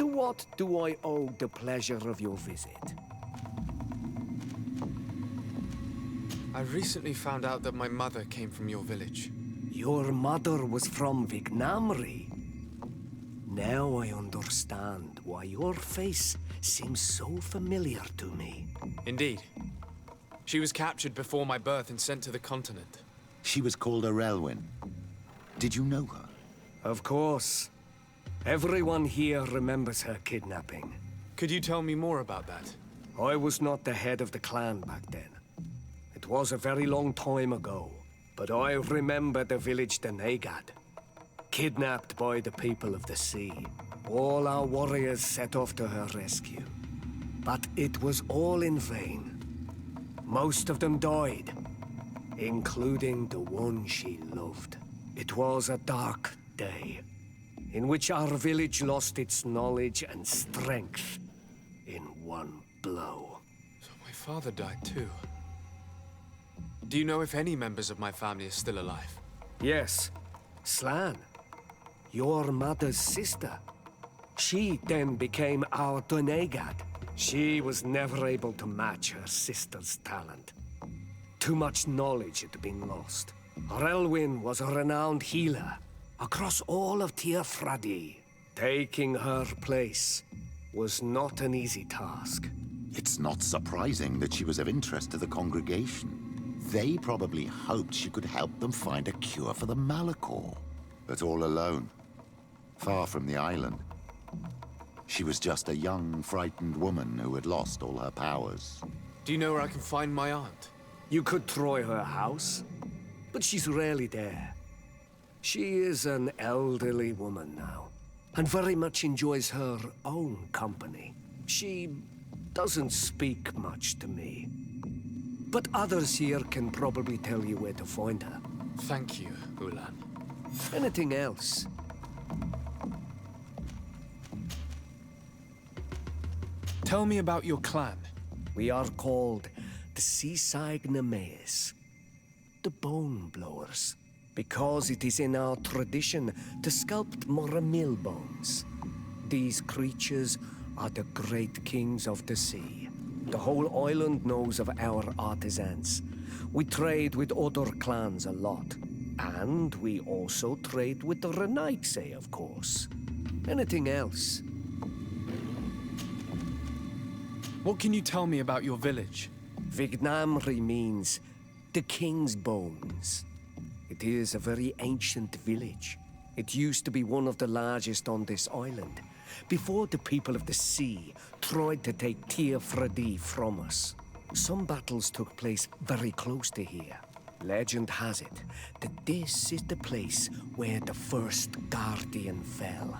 To what do I owe the pleasure of your visit? I recently found out that my mother came from your village. Your mother was from Vignamri. Now I understand why your face seems so familiar to me. Indeed. She was captured before my birth and sent to the continent. She was called Arelwyn. Did you know her? Of course. Everyone here remembers her kidnapping. Could you tell me more about that? I was not the head of the clan back then. It was a very long time ago, but I remember the village Denegad. Kidnapped by the people of the sea. All our warriors set off to her rescue. But it was all in vain. Most of them died, including the one she loved. It was a dark day, in which our village lost its knowledge and strength in one blow. So my father died too. Do you know if any members of my family are still alive? Yes, Slan, your mother's sister. She then became our Donegad. She was never able to match her sister's talent. Too much knowledge had been lost. Arelwyn was a renowned healer across all of Tearfradi. Taking her place was not an easy task. It's not surprising that she was of interest to the congregation. They probably hoped she could help them find a cure for the Malachor. But all alone, far from the island. She was just a young, frightened woman who had lost all her powers. Do you know where I can find my aunt? You could try her house, but she's rarely there. She is an elderly woman now, and very much enjoys her own company. She doesn't speak much to me. But others here can probably tell you where to find her. Thank you, Ulan. Anything else? Tell me about your clan. We are called the Seaside Nemeas, the Bone Blowers, because it is in our tradition to sculpt Moramil bones. These creatures are the great kings of the sea. The whole island knows of our artisans. We trade with other clans a lot. And we also trade with the Renaigse, of course. Anything else? What can you tell me about your village? Vignamri means the king's bones. It is a very ancient village. It used to be one of the largest on this island, before the people of the sea tried to take Tearfradi from us. Some battles took place very close to here. Legend has it that this is the place where the first guardian fell,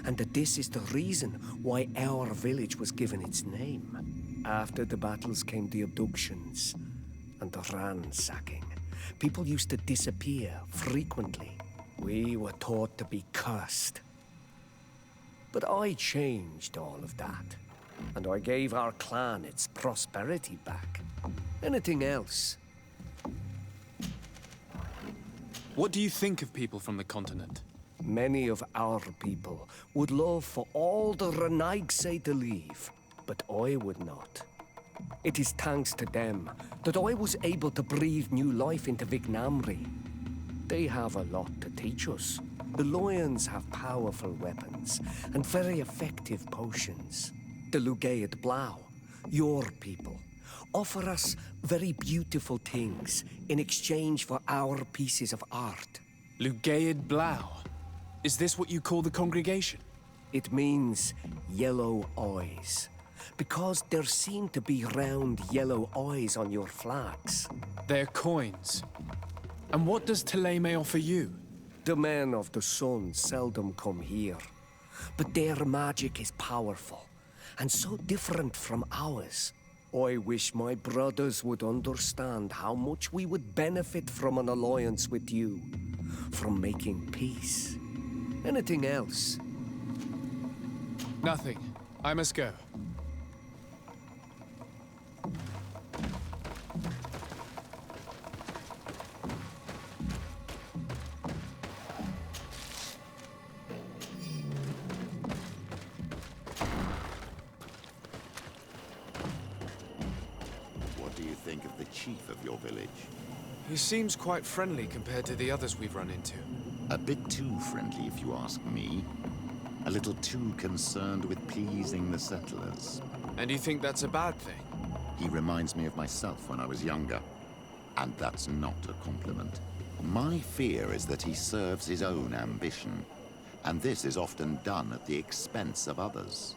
and that this is the reason why our village was given its name. After the battles came the abductions and the ransacking. People used to disappear frequently. We were taught to be cursed. But I changed all of that, and I gave our clan its prosperity back. Anything else? What do you think of people from the continent? Many of our people would love for all the Renaigse to leave, but I would not. It is thanks to them that I was able to breathe new life into Vignamri. They have a lot to teach us. The lions have powerful weapons and very effective potions. The Lugaid Blau, your people, offer us very beautiful things in exchange for our pieces of art. Lugaid Blau. Is this what you call the congregation? It means yellow eyes, because there seem to be round yellow eyes on your flags. They're coins. And what does Teleme offer you? The men of the sun seldom come here, but their magic is powerful and so different from ours. I wish my brothers would understand how much we would benefit from an alliance with you, from making peace. Anything else? Nothing. I must go. your village. He seems quite friendly compared to the others we've run into. A bit too friendly, if you ask me. A little too concerned with pleasing the settlers. And you think that's a bad thing? He reminds me of myself when I was younger. And that's not a compliment. My fear is that he serves his own ambition. And this is often done at the expense of others.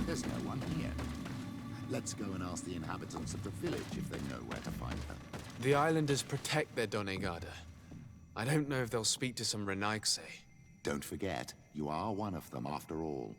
There's no one here. Let's go and ask the inhabitants of the village if they know where to find her. The islanders protect their Donegada. I don't know if they'll speak to some Renaigse. Don't forget, you are one of them after all.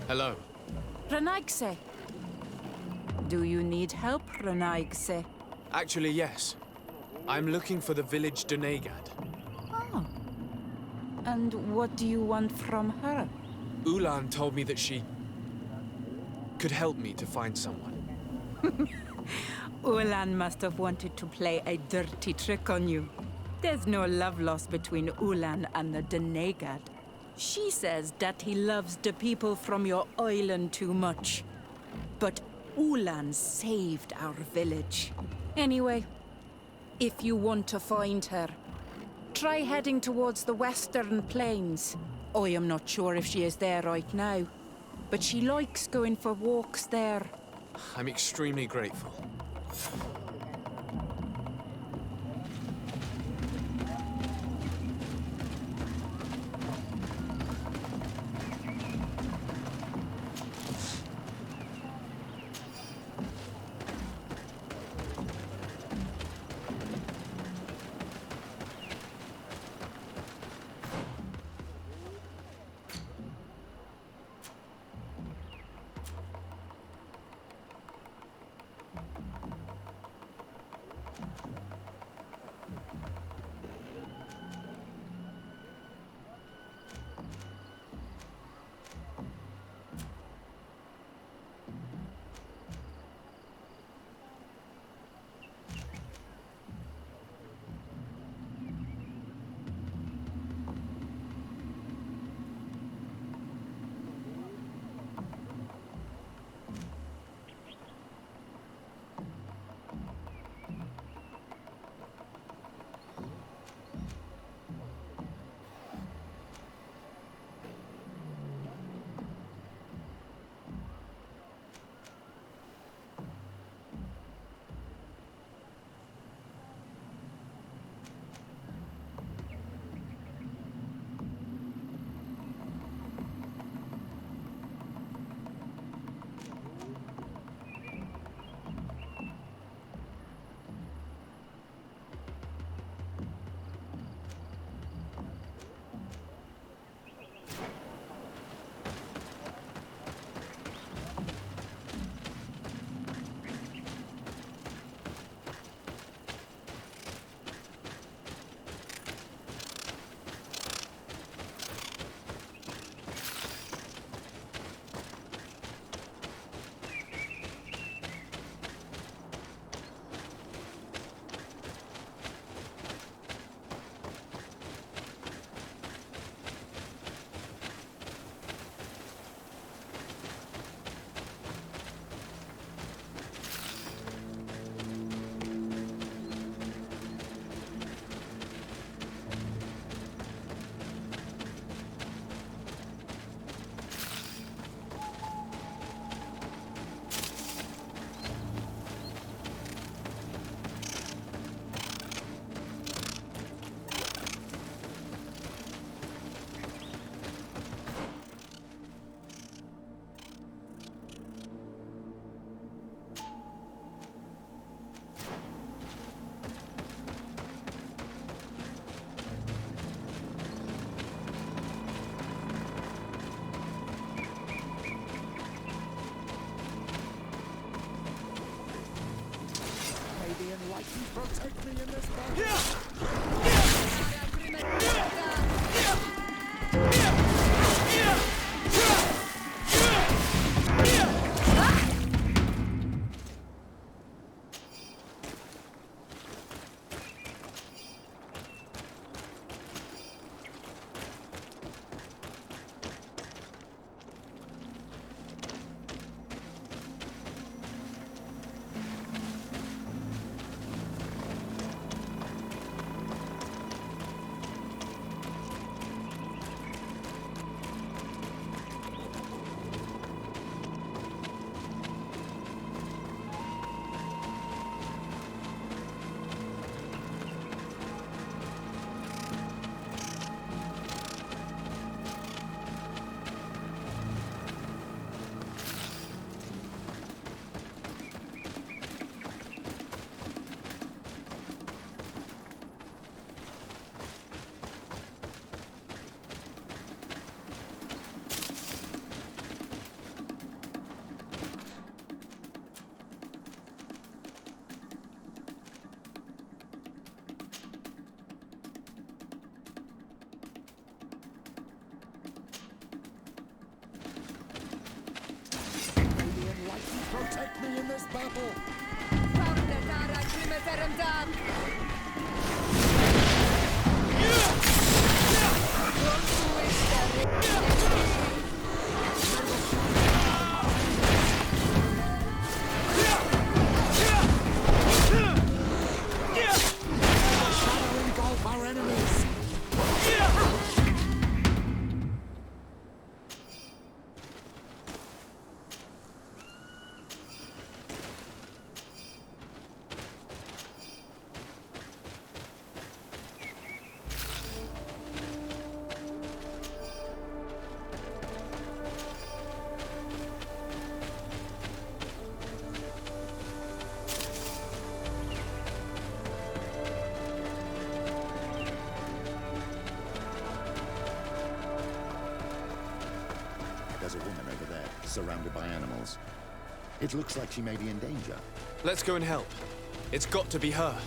Hello. Renaigse. Do you need help, Renaigse? Actually, yes. I'm looking for the village Donegad. Oh. And what do you want from her? Ulan told me that she could help me to find someone. Ulan must have wanted to play a dirty trick on you. There's no love lost between Ulan and the Donegad. She says that he loves the people from your island too much. But Ulan saved our village. Anyway, if you want to find her, try heading towards the western plains. I am not sure if she is there right now, but she likes going for walks there. I'm extremely grateful. Protect me in this battle! Shadow engulf our enemies! There's a woman over there, surrounded by animals. It looks like she may be in danger. Let's go and help. It's got to be her.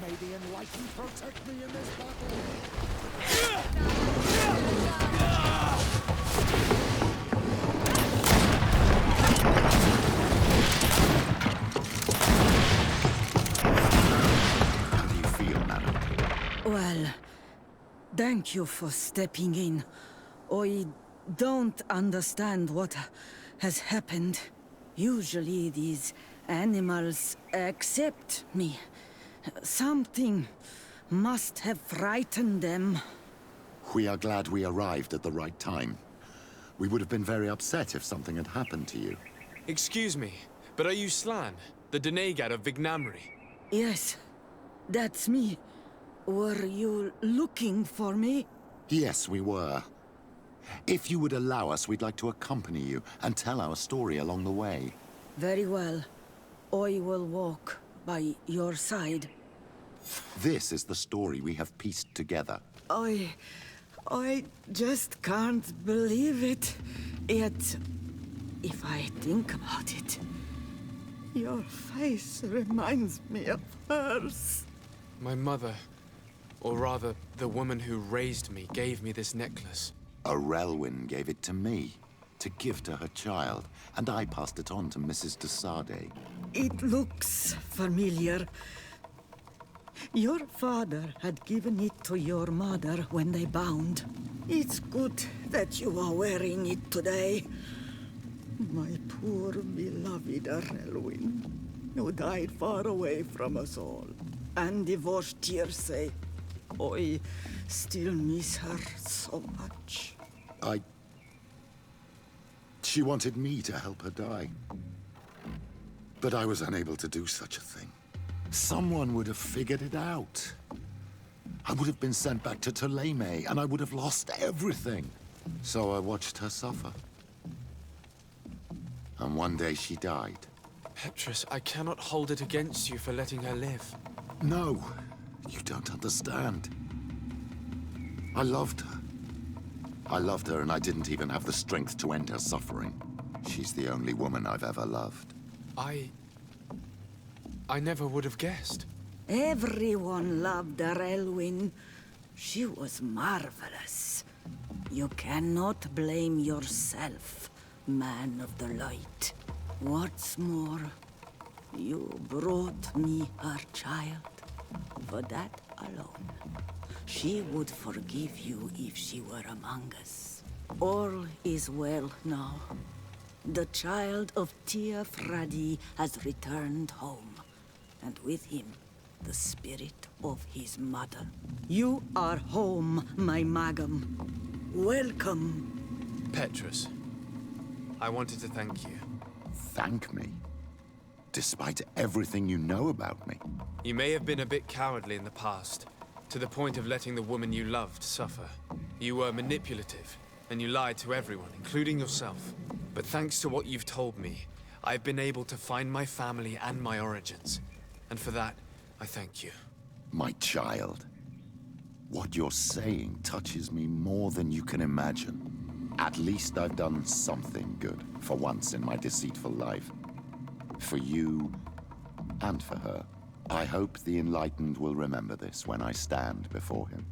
May the enlightened protect me in this battle! How do you feel, madam? Well, thank you for stepping in. I don't understand what has happened. Usually these animals accept me. Something must have frightened them. We are glad we arrived at the right time. We would have been very upset if something had happened to you. Excuse me, but are you Slan, the Denegad of Vignamri? Yes, that's me. Were you looking for me? Yes, we were. If you would allow us, we'd like to accompany you and tell our story along the way. Very well. I will walk by your side. This is the story we have pieced together. I just can't believe it. Yet, if I think about it, your face reminds me of hers. My mother, or rather, the woman who raised me, gave me this necklace. A Relwyn gave it to me, to give to her child, and I passed it on to Mrs. de Sade. It looks familiar. Your father had given it to your mother when they bound. It's good that you are wearing it today. My poor beloved Relwyn, who died far away from us all. And divorced Tirce. I still miss her so much. She wanted me to help her die. But I was unable to do such a thing. Someone would have figured it out. I would have been sent back to Ptolemy, and I would have lost everything. So I watched her suffer. And one day she died. Petrus, I cannot hold it against you for letting her live. No, you don't understand. I loved her. I loved her, and I didn't even have the strength to end her suffering. She's the only woman I've ever loved. I never would have guessed. Everyone loved her, Elwyn. She was marvelous. You cannot blame yourself, man of the light. What's more, you brought me her child. For that alone, she would forgive you if she were among us. All is well now. The child of Tia Fradi has returned home, and with him, the spirit of his mother. You are home, my Magam. Welcome. Petrus, I wanted to thank you. Thank me? Despite everything you know about me? You may have been a bit cowardly in the past, to the point of letting the woman you loved suffer. You were manipulative, and you lied to everyone, including yourself. But thanks to what you've told me, I've been able to find my family and my origins. And for that, I thank you. My child. What you're saying touches me more than you can imagine. At least I've done something good, for once in my deceitful life. For you, and for her. I hope the enlightened will remember this when I stand before him.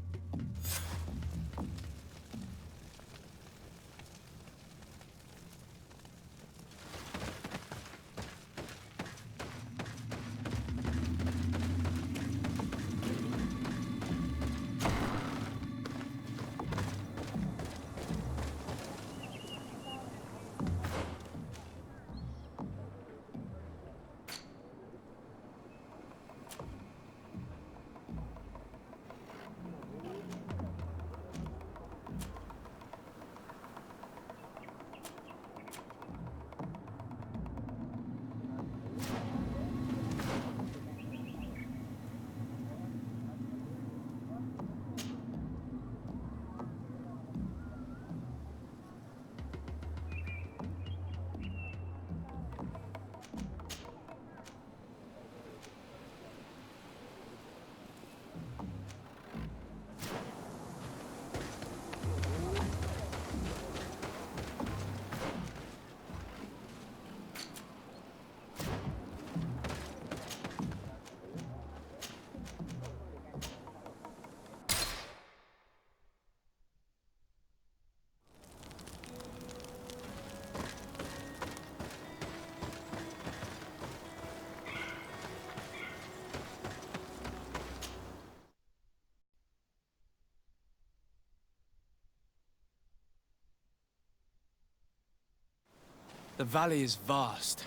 The valley is vast.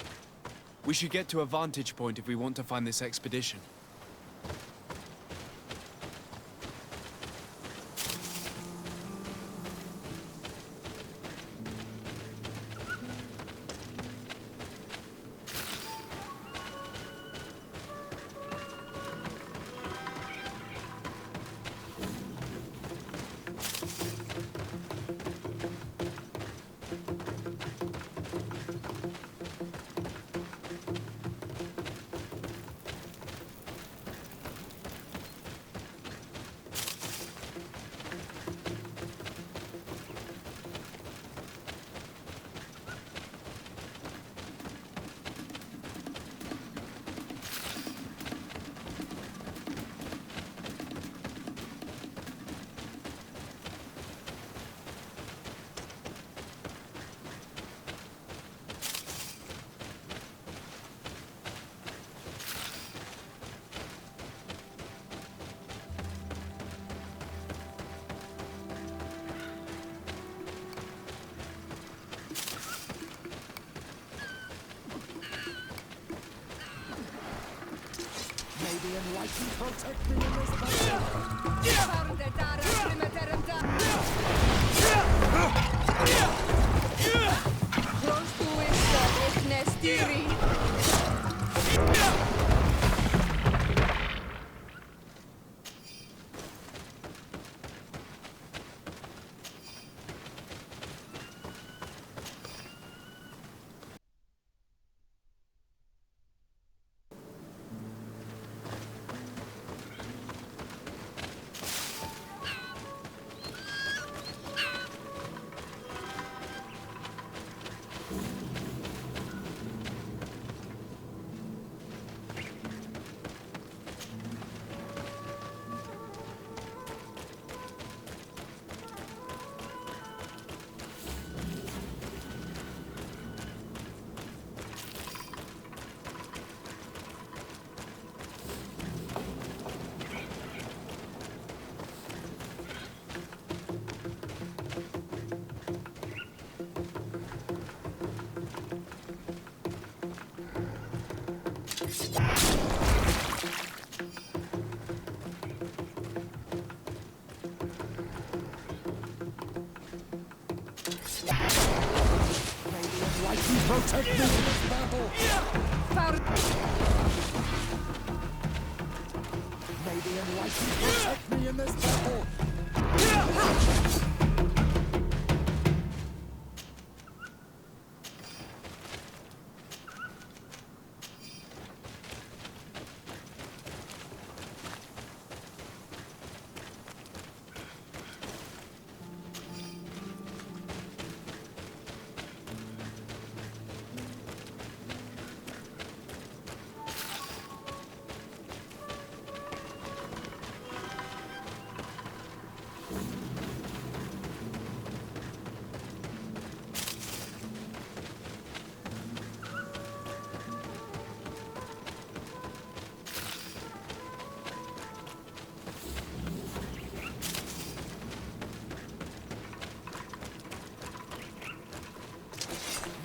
We should get to a vantage point if we want to find this expedition. The enlightened protect me in this battle. Close to it, Nestiri. enlightened protect me in this battle! May the enlightened protect me in this battle!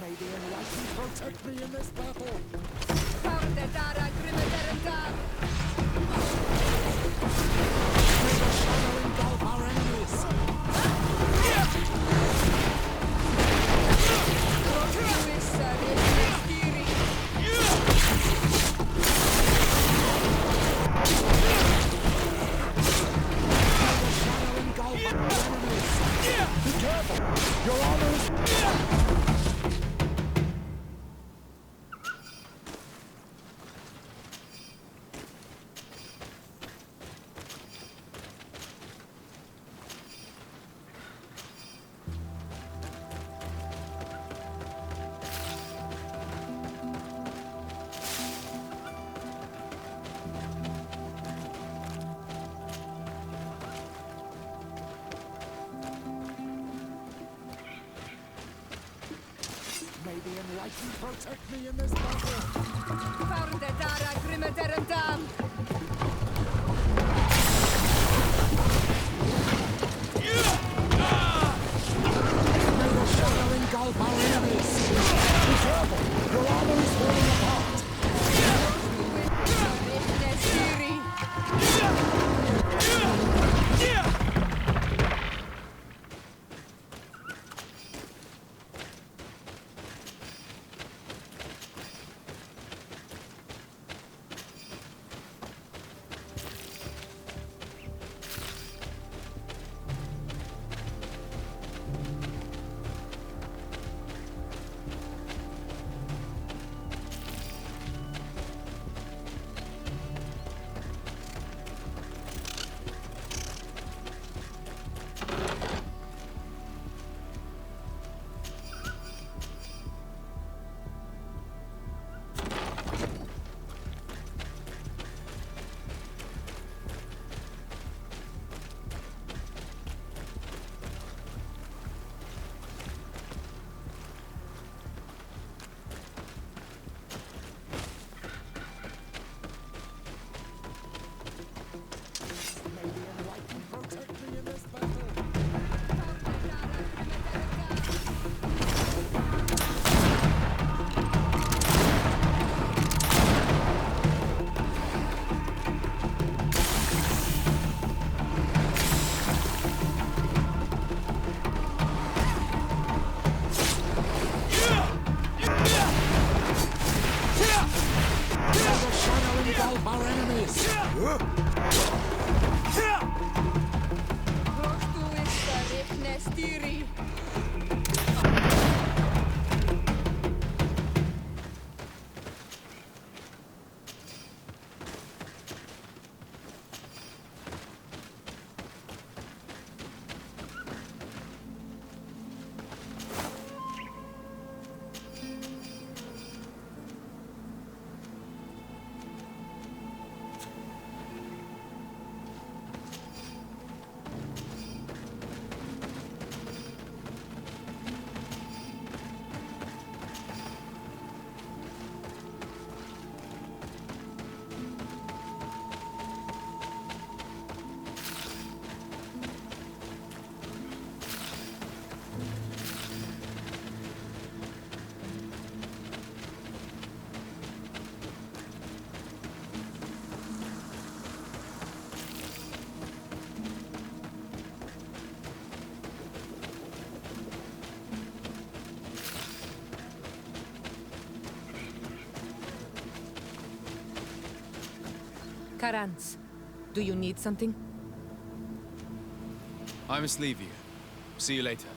May the enlightened protect me in this battle! May the shadow engulf our enemies! Be careful! Your armor is... May the enlightened protect me in this battle! May the shadow engulf our enemies! Be careful! Your armor is falling apart! Engulf our enemies! Karans, do you need something? I must leave you. See you later.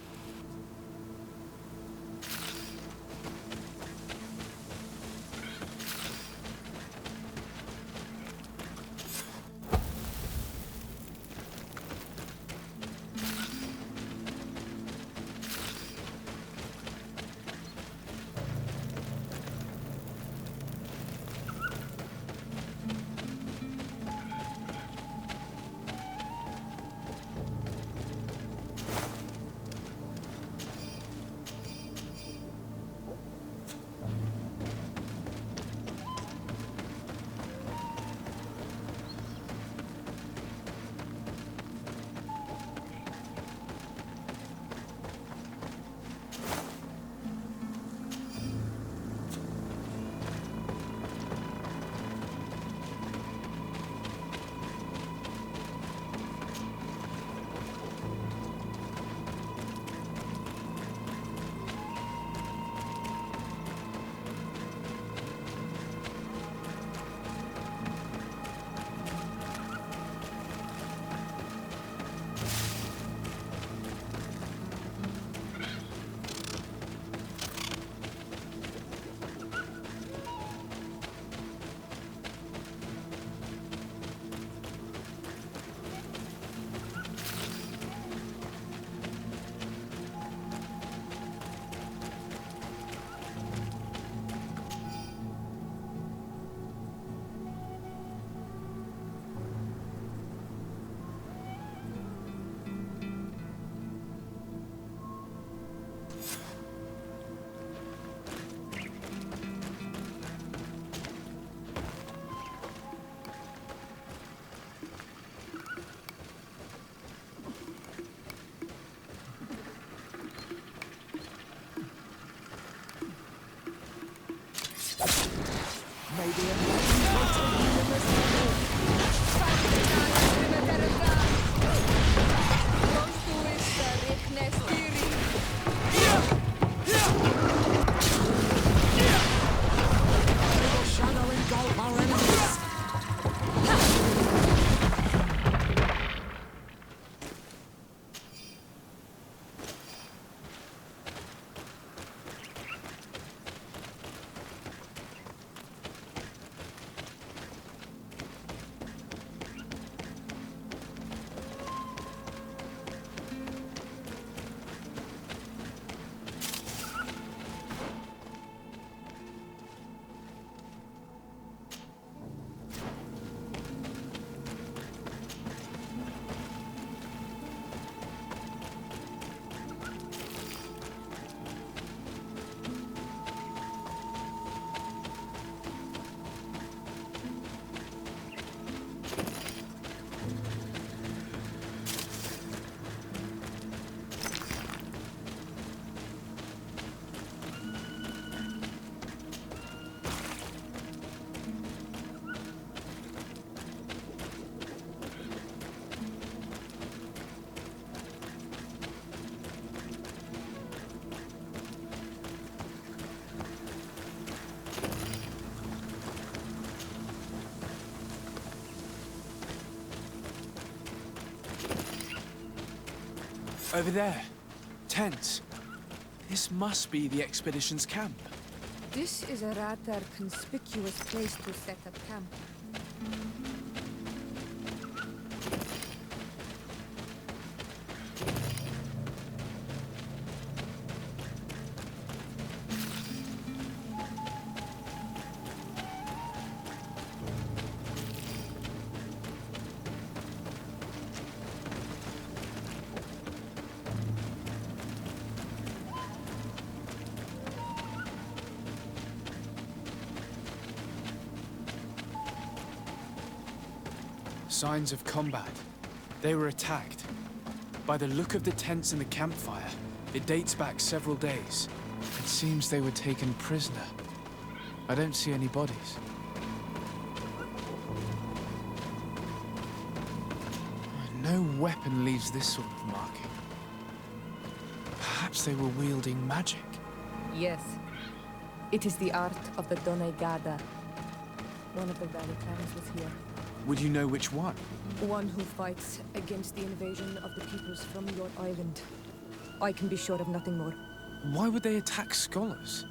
Over there. Tents. This must be the expedition's camp. This is a rather conspicuous place to set up camp. Signs of combat. They were attacked. By the look of the tents and the campfire, it dates back several days. It seems they were taken prisoner. I don't see any bodies. No weapon leaves this sort of marking. Perhaps they were wielding magic. Yes. It is the art of the Donegada. One of the valley clans was here. Would you know which one? One who fights against the invasion of the peoples from your island. I can be sure of nothing more. Why would they attack scholars?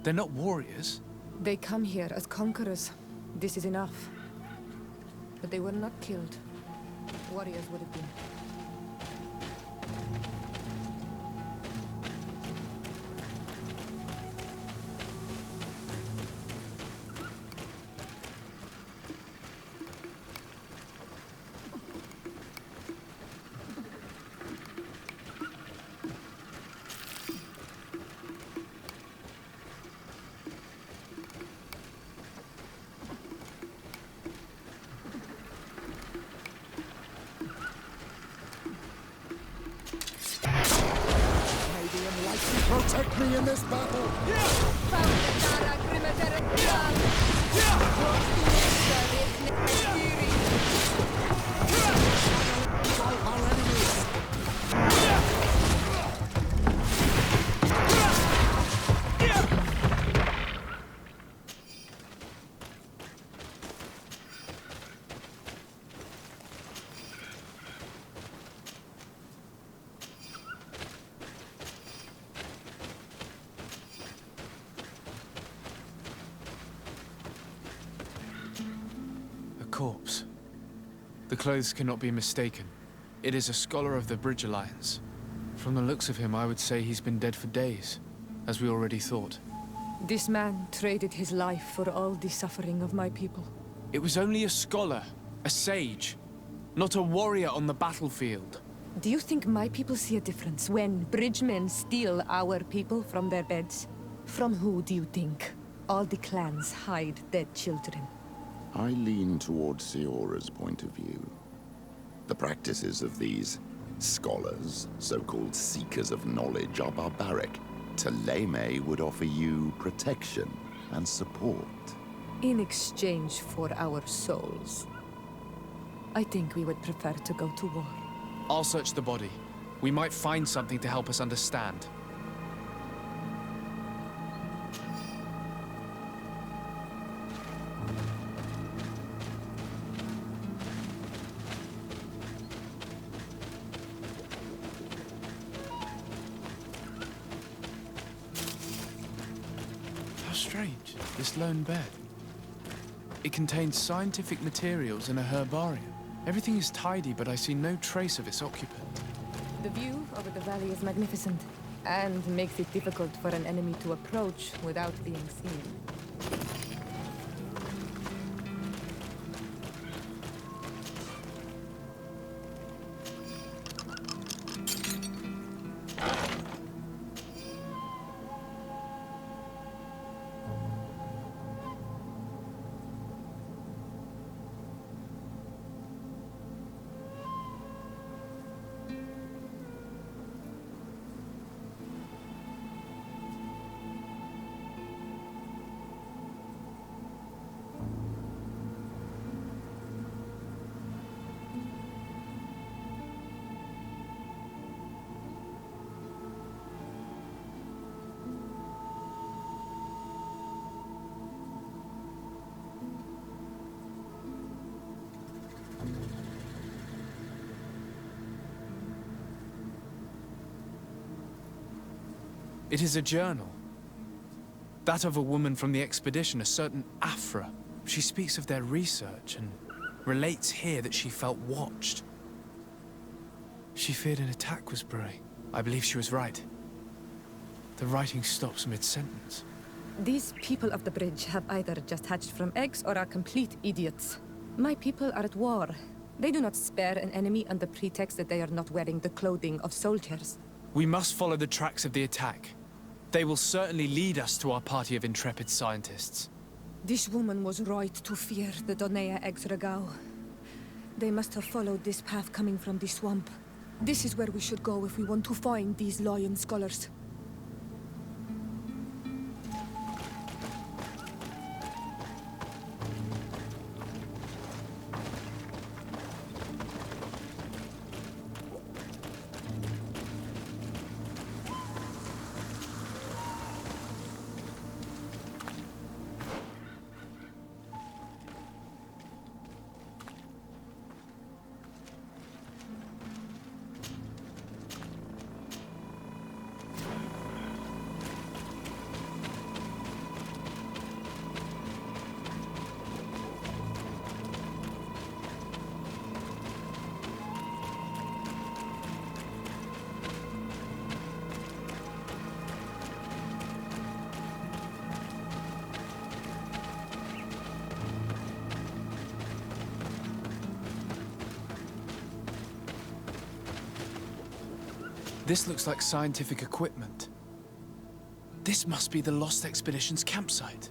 They're not warriors. They come here as conquerors. This is enough. But they were not killed. Warriors would have been. Protect me in this battle! Our enemies! Corpse. The clothes cannot be mistaken. It is a scholar of the Bridge Alliance. From the looks of him, I would say he's been dead for days, as we already thought. This man traded his life for all the suffering of my people. It was only a scholar, a sage, not a warrior on the battlefield. Do you think my people see a difference when bridgemen steal our people from their beds? From who do you think all the clans hide dead children? I lean towards Siora's point of view. The practices of these scholars, so-called seekers of knowledge, are barbaric. Taleme would offer you protection and support. In exchange for our souls. I think we would prefer to go to war. I'll search the body. We might find something to help us understand. Strange, this lone bed. It contains scientific materials and a herbarium. Everything is tidy, but I see no trace of its occupant. The view over the valley is magnificent, and makes it difficult for an enemy to approach without being seen. It is a journal. That of a woman from the expedition, a certain Afra. She speaks of their research and relates here that she felt watched. She feared an attack was brewing. I believe she was right. The writing stops mid-sentence. These people of the bridge have either just hatched from eggs or are complete idiots. My people are at war. They do not spare an enemy under pretext that they are not wearing the clothing of soldiers. We must follow the tracks of the attack. They will certainly lead us to our party of intrepid scientists. This woman was right to fear the Donea Exregao. They must have followed this path coming from the swamp. This is where we should go if we want to find these lion scholars. This looks like scientific equipment. This must be the Lost Expedition's campsite.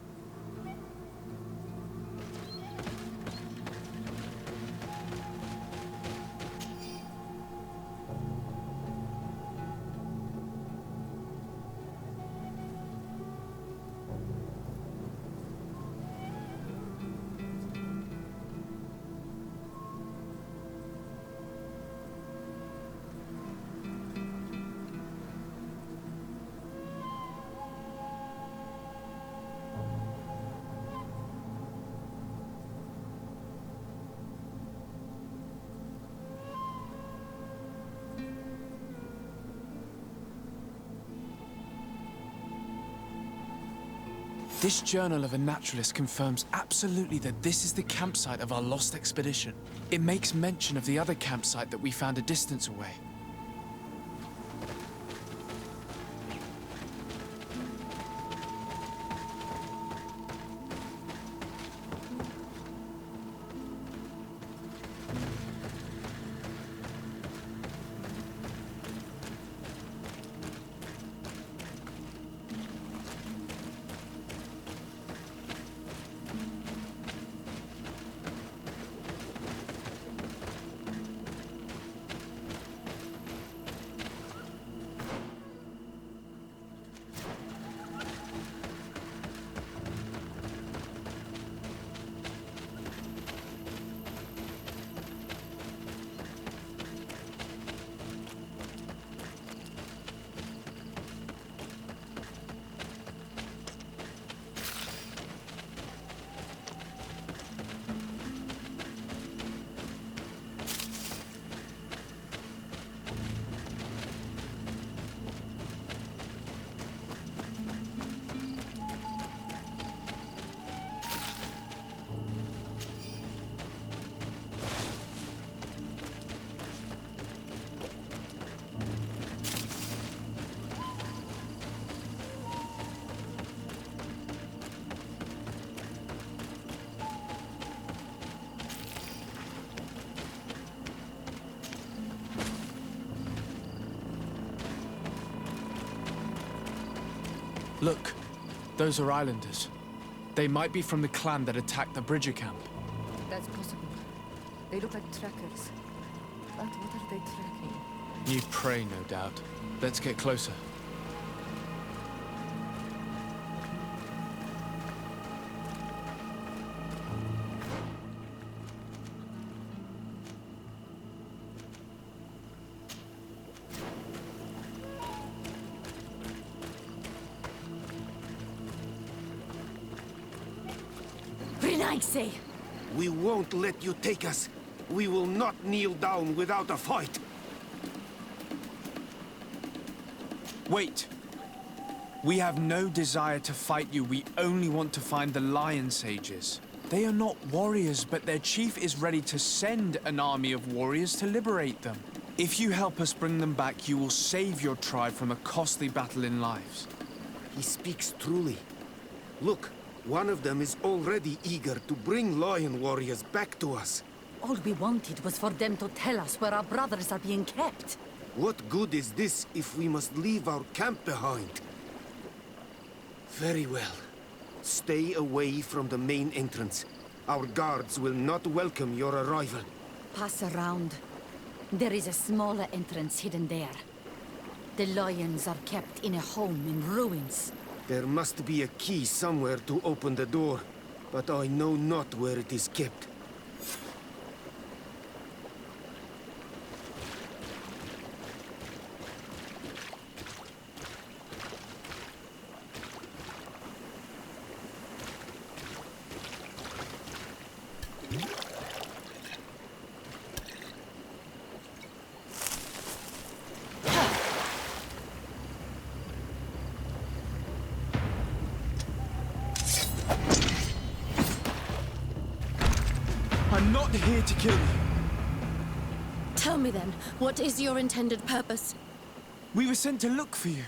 This journal of a naturalist confirms absolutely that this is the campsite of our lost expedition. It makes mention of the other campsite that we found a distance away. Look, those are islanders. They might be from the clan that attacked the Bridger camp. That's possible. They look like trackers. But what are they tracking? New prey, no doubt. Let's get closer. We won't let you take us. We will not kneel down without a fight. Wait. We have no desire to fight you. We only want to find the Lion Sages. They are not warriors, but their chief is ready to send an army of warriors to liberate them. If you help us bring them back, you will save your tribe from a costly battle in lives. He speaks truly. Look. One of them is already eager to bring lion warriors back to us. All we wanted was for them to tell us where our brothers are being kept. What good is this if we must leave our camp behind? Very well. Stay away from the main entrance. Our guards will not welcome your arrival. Pass around. There is a smaller entrance hidden there. The lions are kept in a home in ruins. There must be a key somewhere to open the door, but I know not where it is kept. I'm not here to kill you. Tell me then, what is your intended purpose? We were sent to look for you.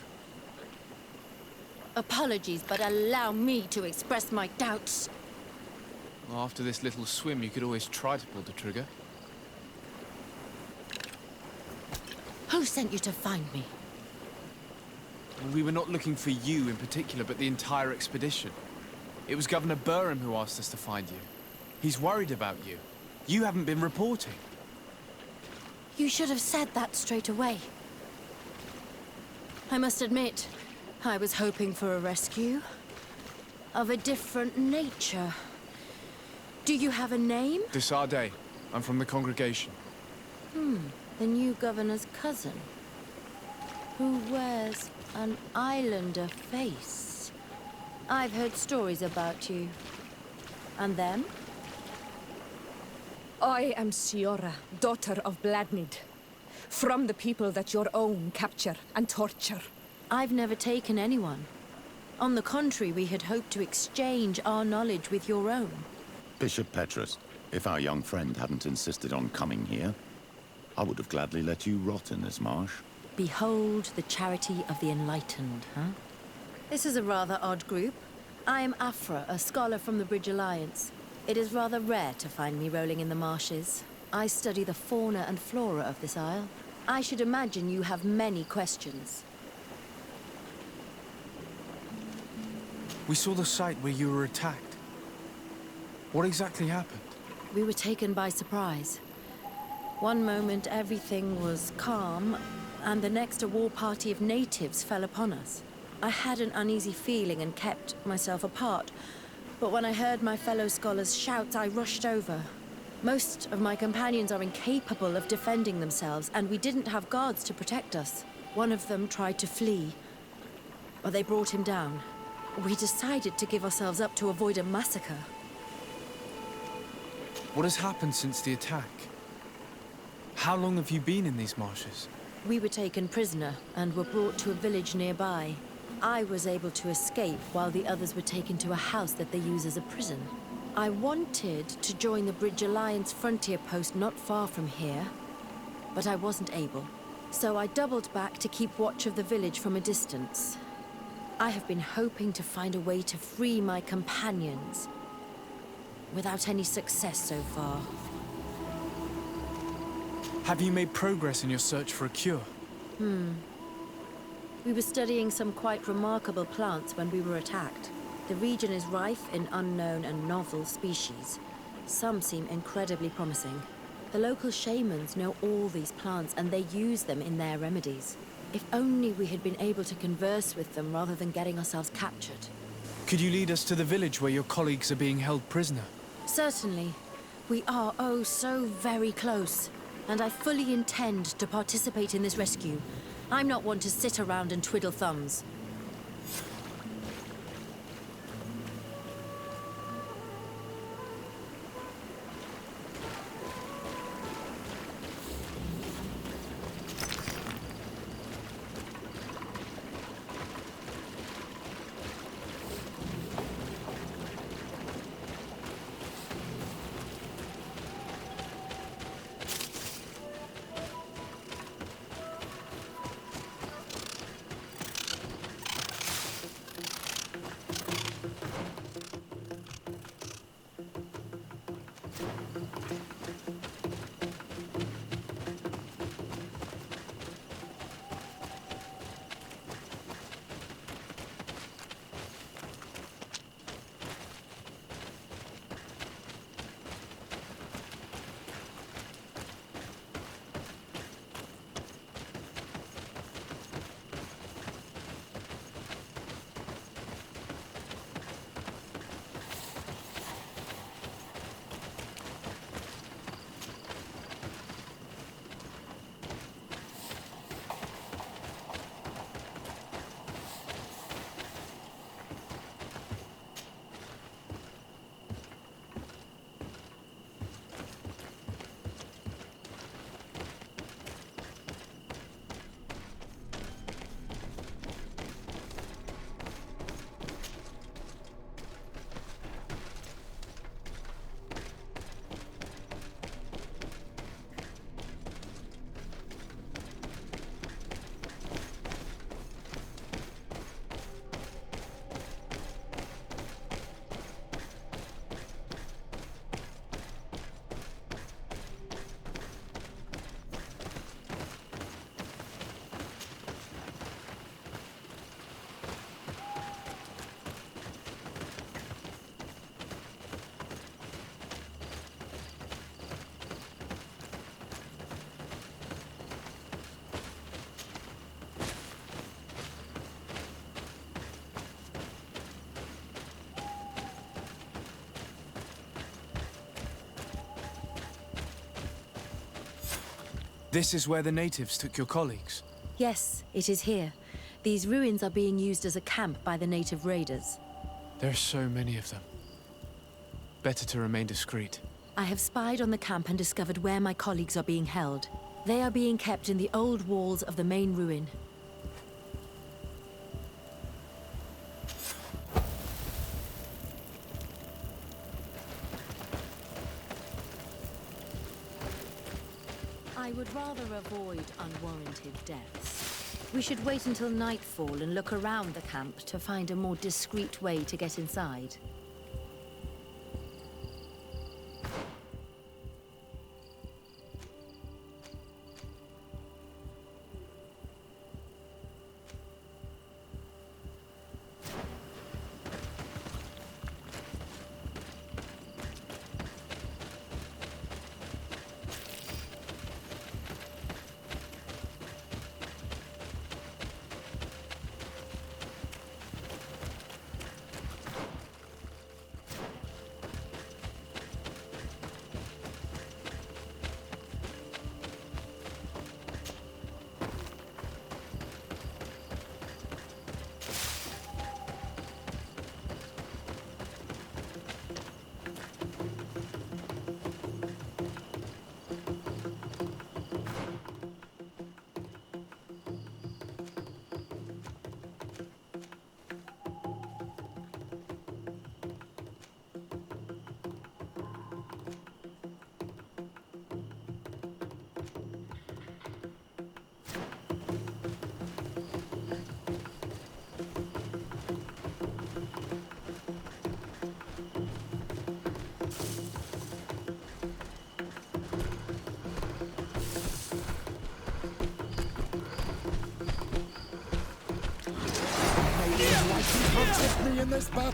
Apologies, but allow me to express my doubts. Well, after this little swim, you could always try to pull the trigger. Who sent you to find me? We were not looking for you in particular, but the entire expedition. It was Governor Burham who asked us to find you. He's worried about you. You haven't been reporting. You should have said that straight away. I must admit, I was hoping for a rescue. Of a different nature. Do you have a name? Desarde. I'm from the congregation. The new governor's cousin. Who wears an islander face. I've heard stories about you. And them? I am Siora, daughter of Bladnid. From the people that your own capture and torture. I've never taken anyone. On the contrary, we had hoped to exchange our knowledge with your own. Bishop Petrus, if our young friend hadn't insisted on coming here, I would have gladly let you rot in this marsh. Behold the charity of the enlightened, huh? This is a rather odd group. I am Afra, a scholar from the Bridge Alliance. It is rather rare to find me rolling in the marshes. I study the fauna and flora of this isle. I should imagine you have many questions. We saw the site where you were attacked. What exactly happened? We were taken by surprise. One moment everything was calm, and the next a war party of natives fell upon us. I had an uneasy feeling and kept myself apart, but when I heard my fellow scholars' shouts, I rushed over. Most of my companions are incapable of defending themselves, and we didn't have guards to protect us. One of them tried to flee, but they brought him down. We decided to give ourselves up to avoid a massacre. What has happened since the attack? How long have you been in these marshes? We were taken prisoner and were brought to a village nearby. I was able to escape while the others were taken to a house that they use as a prison. I wanted to join the Bridge Alliance frontier post not far from here, but I wasn't able. So I doubled back to keep watch of the village from a distance. I have been hoping to find a way to free my companions, without any success so far. Have you made progress in your search for a cure? We were studying some quite remarkable plants when we were attacked. The region is rife in unknown and novel species. Some seem incredibly promising. The local shamans know all these plants and they use them in their remedies. If only we had been able to converse with them rather than getting ourselves captured. Could you lead us to the village where your colleagues are being held prisoner? Certainly. We are oh so very close. And I fully intend to participate in this rescue. I'm not one to sit around and twiddle thumbs. This is where the natives took your colleagues? Yes, it is here. These ruins are being used as a camp by the native raiders. There are so many of them. Better to remain discreet. I have spied on the camp and discovered where my colleagues are being held. They are being kept in the old walls of the main ruin. I would rather avoid unwarranted deaths. We should wait until nightfall and look around the camp to find a more discreet way to get inside. Me in this battle.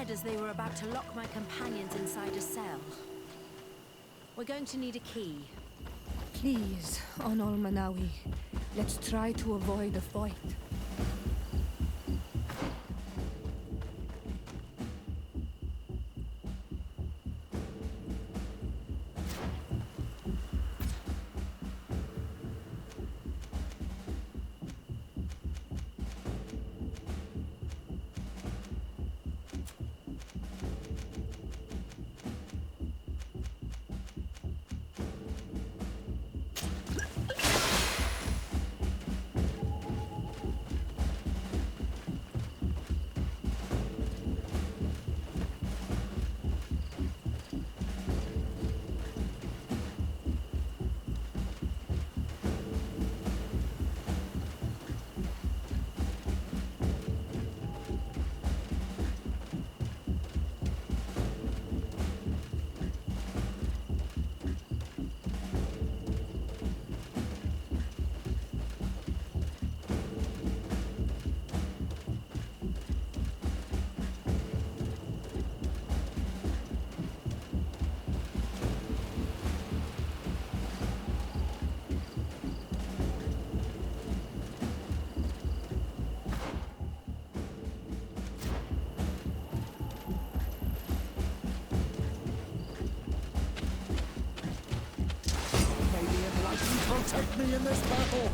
As they were about to lock my companions inside a cell. We're going to need a key. Please, Onol Manawi, let's try to avoid a fight. protect me in this battle!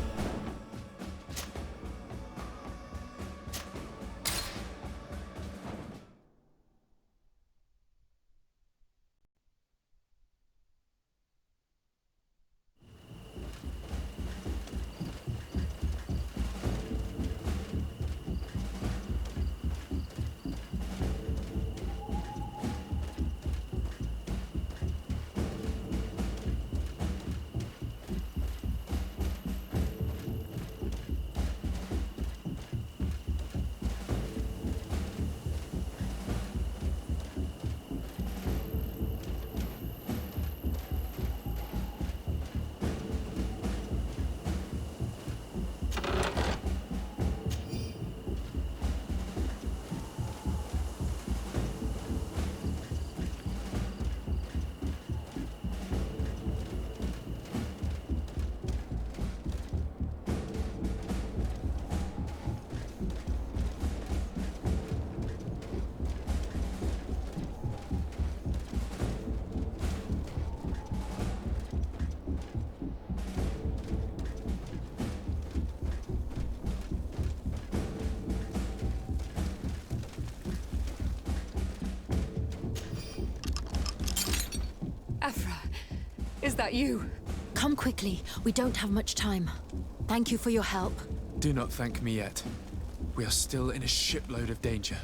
Afra, is that you? Come quickly. We don't have much time. Thank you for your help. Do not thank me yet. We are still in a shipload of danger.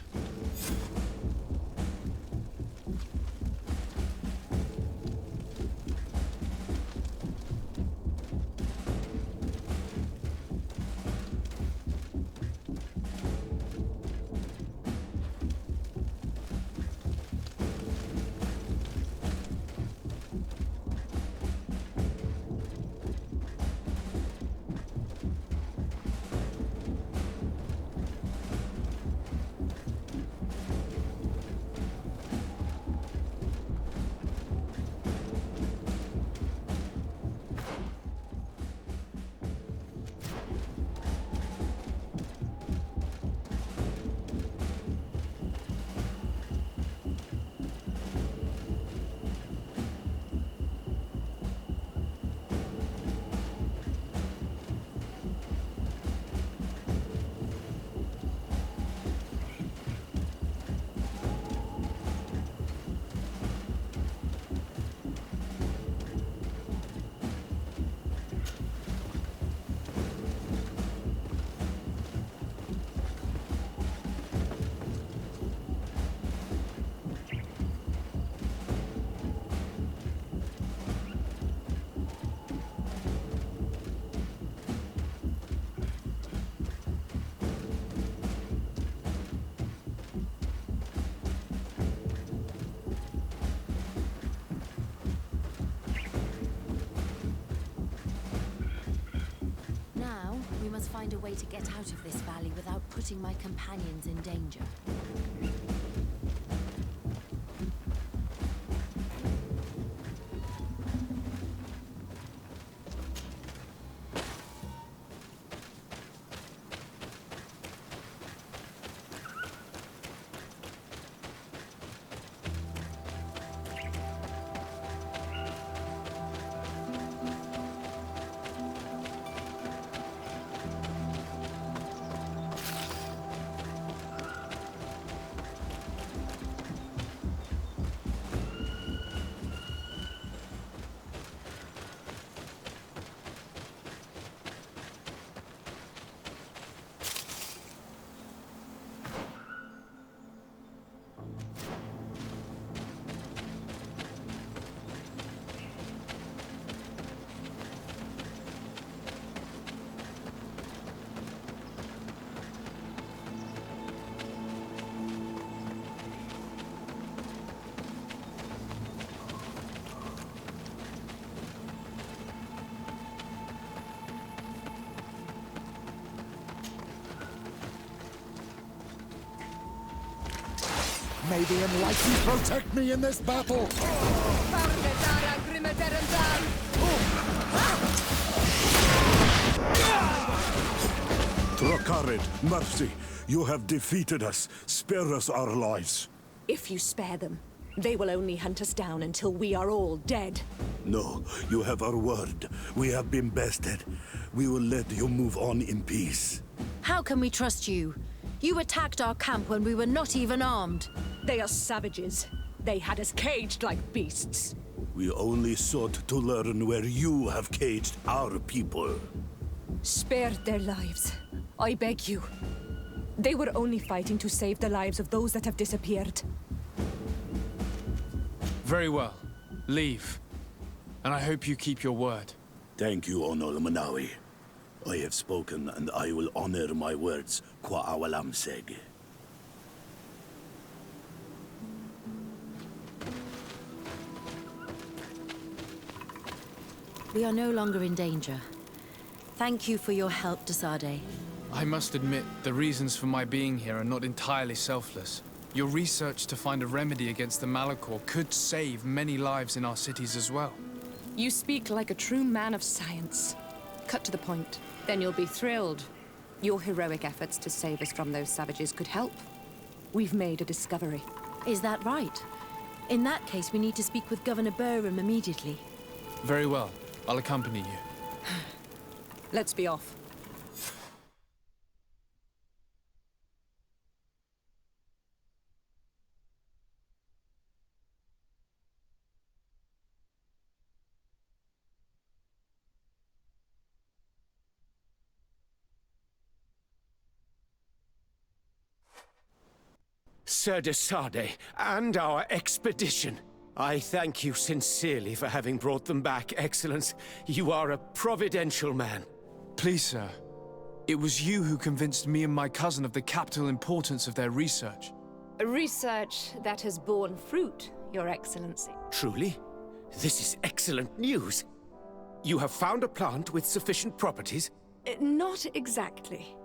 We must find a way to get out of this valley without putting my companions in danger. May the Enlightened protect me in this battle! Trakarid, mercy, you have defeated us. Spare us our lives. If you spare them, They will only hunt us down until we are all dead. No, you have our word. We have been bested. We will let you move on in peace. How can we trust you? You attacked our camp when we were not even armed. They are savages. They had us caged like beasts. We only sought to learn where you have caged our people. Spare their lives. I beg you. They were only fighting to save the lives of those that have disappeared. Very well. Leave. And I hope you keep your word. Thank you, Onol Manawi. I have spoken, and I will honor my words, kwa awalam seg. We are no longer in danger. Thank you for your help, Desade. I must admit, the reasons for my being here are not entirely selfless. Your research to find a remedy against the Malachor could save many lives in our cities as well. You speak like a true man of science. Cut to the point. Then you'll be thrilled. Your heroic efforts to save us from those savages could help. We've made a discovery. Is that right? In that case, we need to speak with Governor Burham immediately. Very well. I'll accompany you. Let's be off. Sir Desade, and our expedition. I thank you sincerely for having brought them back, Excellence. You are a providential man. Please, sir. It was you who convinced me and my cousin of the capital importance of their research. A research that has borne fruit, Your Excellency. Truly? This is excellent news. You have found a plant with sufficient properties? Not exactly.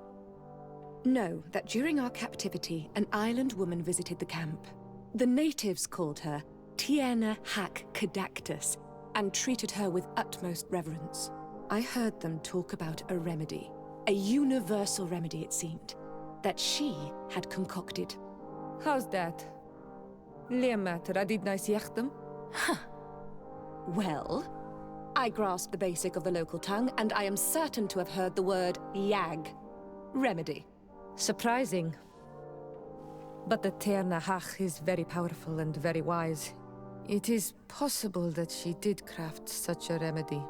Know that during our captivity, an island woman visited the camp. The natives called her Tiena Hack Cadactus and treated her with utmost reverence. I heard them talk about a remedy, a universal remedy it seemed, that she had concocted. How's that? Liamat radidnais yachtem? Well, I grasp the basic of the local tongue, and I am certain to have heard the word yag, remedy. Surprising. But the Terna Hach is very powerful and very wise. It is possible that she did craft such a remedy.